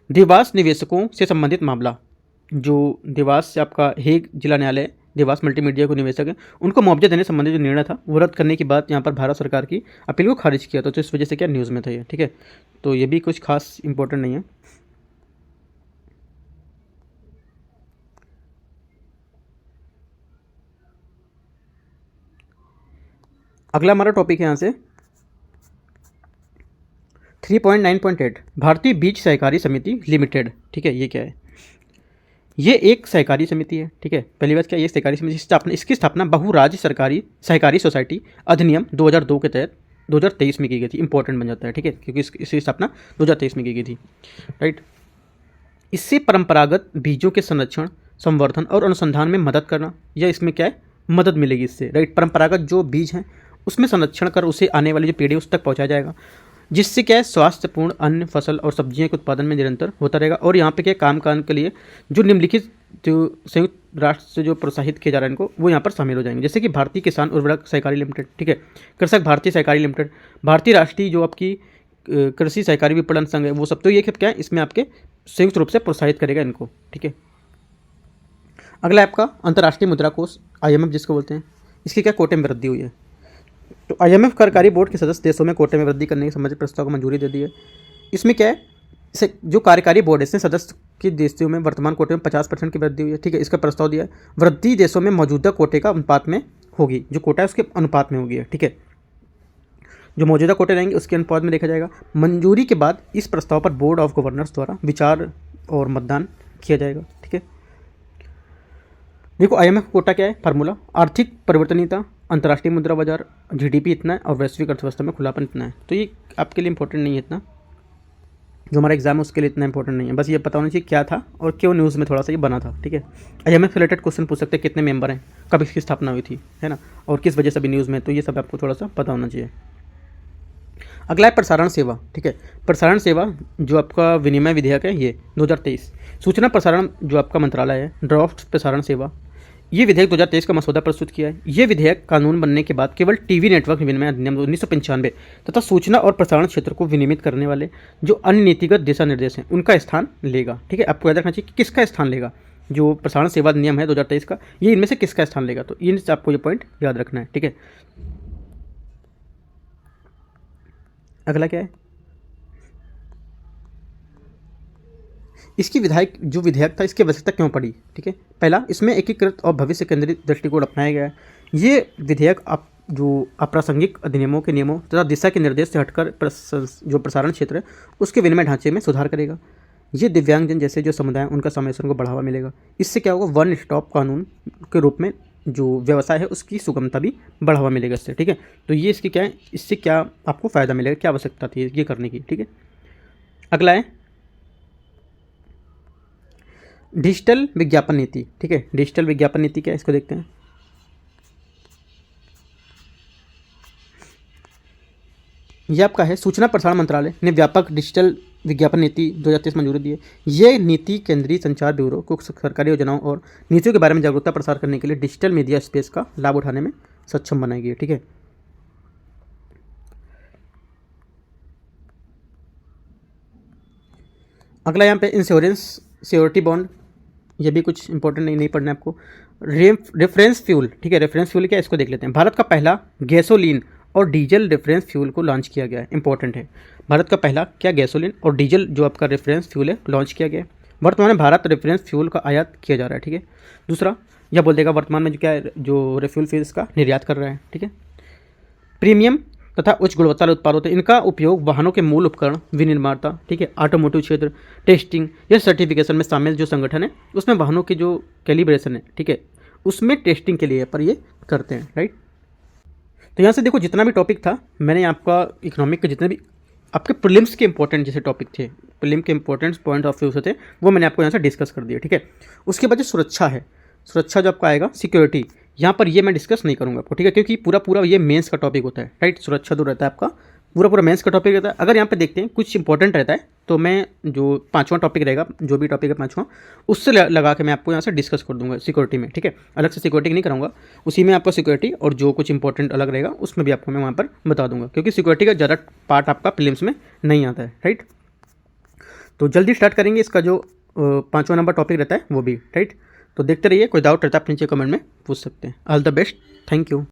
देवास निवेशकों से संबंधित मामला। जो देवास से आपका हेग जिला न्यायालय, देवास मल्टीमीडिया को निवेशक है, उनको मुआवजा देने संबंधी जो निर्णय था वो रद्द करने की बात यहाँ पर भारत सरकार की अपील को खारिज किया था। तो इस वजह से क्या न्यूज़ में था ये। ठीक है, तो ये भी कुछ खास इंपॉर्टेंट नहीं है। अगला हमारा टॉपिक है यहाँ से 3.9.8 भारतीय बीज सहकारी समिति लिमिटेड। ठीक है, ये क्या है? ये एक सहकारी समिति है। ठीक है, पहली बात क्या, ये सहकारी समिति इसकी स्थापना बहुराज्य सरकारी सहकारी सोसाइटी अधिनियम 2002 के तहत 2023 में की गई थी। इंपॉर्टेंट बन जाता है। ठीक है, क्योंकि इसकी स्थापना 2023 में की गई थी। राइट, इससे परंपरागत बीजों के संरक्षण, संवर्धन और अनुसंधान में मदद करना, या इसमें क्या है, मदद मिलेगी इससे। राइट, परंपरागत जो बीज हैं उसमें संरक्षण कर उसे आने वाली जो पीढ़ी उस तक पहुंचाया जाएगा, जिससे क्या है स्वास्थ्यपूर्ण अन्न, फसल और सब्जियों के उत्पादन में निरंतर होता रहेगा। और यहाँ पे क्या काम के लिए जो निम्नलिखित जो संयुक्त राष्ट्र से जो प्रोत्साहित किया जा रहा है इनको, वो यहाँ पर शामिल हो जाएंगे। जैसे कि भारतीय किसान उर्वरक सहकारी लिमिटेड। ठीक है, कृषक भारतीय सहकारी लिमिटेड, भारतीय राष्ट्रीय जो आपकी कृषि सहकारी विपणन संघ है, वो सब। तो ये क्या है, इसमें आपके संयुक्त रूप से प्रोत्साहित करेगा इनको। ठीक है, अगला आपका अंतर्राष्ट्रीय मुद्रा कोष IMF जिसको बोलते हैं, इसकी क्या कोटे में वृद्धि हुई है। तो IMF कार्यकारी बोर्ड के सदस्य देशों में कोटे में वृद्धि करने के संबंधित प्रस्ताव को मंजूरी दे दी है। इसमें क्या है, इसे जो कार्यकारी बोर्ड है इसने सदस्य के देशों में वर्तमान कोटे में 50% की वृद्धि हुई है। ठीक है, इसका प्रस्ताव दिया है। वृद्धि देशों में मौजूदा कोटे का अनुपात में होगी, जो कोटा है उसके अनुपात में होगी। ठीक है, जो मौजूदा कोटे रहेंगे उसके अनुपात में देखा जाएगा। मंजूरी के बाद इस प्रस्ताव पर बोर्ड ऑफ गवर्नर्स द्वारा विचार और मतदान किया जाएगा। ठीक है, देखो IMF कोटा क्या है, फार्मूला आर्थिक परिवर्तनीयता, अंतर्राष्ट्रीय मुद्रा बाजार, GDP इतना है और वैश्विक अर्थव्यवस्था में खुलापन इतना है। तो ये आपके लिए इंपॉर्टेंट नहीं है इतना, जो हमारा एग्जाम है उसके लिए इतना इंपॉर्टेंट नहीं है। बस ये पता होना चाहिए क्या था और क्यों न्यूज़ में थोड़ा सा ये बना था। ठीक है, IMF रिलेटेड क्वेश्चन पूछ सकते हैं, कितने मेंबर हैं, कब इसकी स्थापना हुई थी, है ना, और किस वजह से अभी न्यूज़ में। तो ये सब आपको थोड़ा सा पता होना चाहिए। अगला है प्रसारण सेवा। ठीक है, प्रसारण सेवा जो आपका विनिमय विधेयक है ये 2023, सूचना प्रसारण जो आपका मंत्रालय है, ड्राफ्ट प्रसारण सेवा, ये विधेयक 2023 का मसौदा प्रस्तुत किया है। ये विधेयक कानून बनने के बाद केवल टीवी नेटवर्क विनिमय अधिनियम 1995 तथा सूचना और प्रसारण क्षेत्र को विनियमित करने वाले जो अन्य नीतिगत दिशा निर्देश हैं उनका स्थान लेगा। ठीक है, आपको याद रखना चाहिए कि किसका स्थान लेगा। जो प्रसारण सेवा अधिनियम है 2023 का, ये इनमें से किसका स्थान लेगा, तो इनसे आपको ये पॉइंट याद रखना है। ठीक है, अगला क्या है, इसकी विधेयक था इसकी आवश्यकता क्यों पड़ी। ठीक है, पहला, इसमें एकीकृत और भविष्य केंद्रित दृष्टिकोण अपनाया गया है। ये विधेयक जो अप्रासंगिक अधिनियमों के नियमों तथा दिशा के निर्देश से हटकर जो प्रसारण क्षेत्र है उसके विनिमय ढांचे में सुधार करेगा। ये दिव्यांगजन जैसे जो समुदाय हैं उनका समावेशन को बढ़ावा मिलेगा। इससे क्या होगा, वन स्टॉप कानून के रूप में जो व्यवसाय है उसकी सुगमता भी बढ़ावा मिलेगा इससे। ठीक है, तो ये इसकी क्या है, इससे क्या आपको फ़ायदा मिलेगा, क्या आवश्यकता थी ये करने की। ठीक है, अगला है डिजिटल विज्ञापन नीति। ठीक है, डिजिटल विज्ञापन नीति क्या है इसको देखते हैं। ये आपका है सूचना प्रसारण मंत्रालय ने व्यापक डिजिटल विज्ञापन नीति 2023 मंजूरी दी है। ये नीति केंद्रीय संचार ब्यूरो को सरकारी योजनाओं और नीतियों के बारे में जागरूकता प्रसार करने के लिए डिजिटल मीडिया स्पेस का लाभ उठाने में सक्षम बनाएगी। ठीक है, अगला यहाँ पे इंश्योरेंस सिक्योरिटी बॉन्ड, ये भी कुछ इंपॉर्टेंट नहीं पढ़ना है आपको। Reference fuel. ठीक है, रेफरेंस फ्यूल क्या है इसको देख लेते हैं। भारत का पहला गैसोलीन और डीजल रेफरेंस फ्यूल को लॉन्च किया गया है। इंपॉर्टेंट है, भारत का पहला क्या गैसोलीन और डीजल जो आपका रेफरेंस फ्यूल है लॉन्च किया गया है। वर्तमान में भारत रेफरेंस फ्यूल का आयात किया जा रहा है, ठीक है। दूसरा, यह बोल देगा वर्तमान में जो क्या है, जो रेफ्यूल फ्यूल का निर्यात कर रहा है, ठीक है। प्रीमियम तथा उच्च गुणवत्ता वाले उत्पाद होते हैं, इनका उपयोग वाहनों के मूल उपकरण, विनिर्माता, ठीक है, ऑटोमोटिव क्षेत्र, टेस्टिंग या सर्टिफिकेशन में शामिल जो संगठन है उसमें वाहनों की जो कैलिब्रेशन है, ठीक है, उसमें टेस्टिंग के लिए पर ये करते हैं, राइट। तो यहाँ से देखो जितना भी टॉपिक था मैंने आपका इकोनॉमिक के जितने भी आपके प्रीलिम्स के इंपॉर्टेंट जैसे टॉपिक थे, प्रीलिम के इंपॉर्टेंट पॉइंट ऑफ व्यू से थे, वो मैंने आपको यहाँ से डिस्कस कर दिया, ठीक है। उसके बाद जो सुरक्षा है, सुरक्षा जो आपका आएगा सिक्योरिटी, यहाँ पर ये मैं डिस्कस नहीं करूँगा आपको, ठीक है, क्योंकि पूरा ये मेंस का टॉपिक होता है, राइट। सुरक्षा जो रहता है आपका पूरा मेंस का टॉपिक रहता है। अगर यहाँ पे देखते हैं कुछ इंपॉर्टेंट रहता है तो मैं जो 5वां टॉपिक रहेगा, जो भी टॉपिक है 5वां, उससे लगा के मैं आपको यहाँ से डिस्कस कर दूंगा सिक्योरिटी में, ठीक है। अलग से सिक्योरिटी नहीं कराऊंगा, उसी में आपका सिक्योरिटी और जो कुछ इंपॉर्टेंट अलग रहेगा उसमें भी आपको मैं वहाँ पर बता दूंगा, क्योंकि सिक्योरिटी का ज़्यादा पार्ट आपका प्रीलिम्स में नहीं आता है, राइट। तो जल्दी स्टार्ट करेंगे, इसका जो 5वां नंबर टॉपिक रहता है वो भी, राइट। तो देखते रहिए, कोई डाउट रहता है आप नीचे कमेंट में पूछ सकते हैं। All the best, thank you.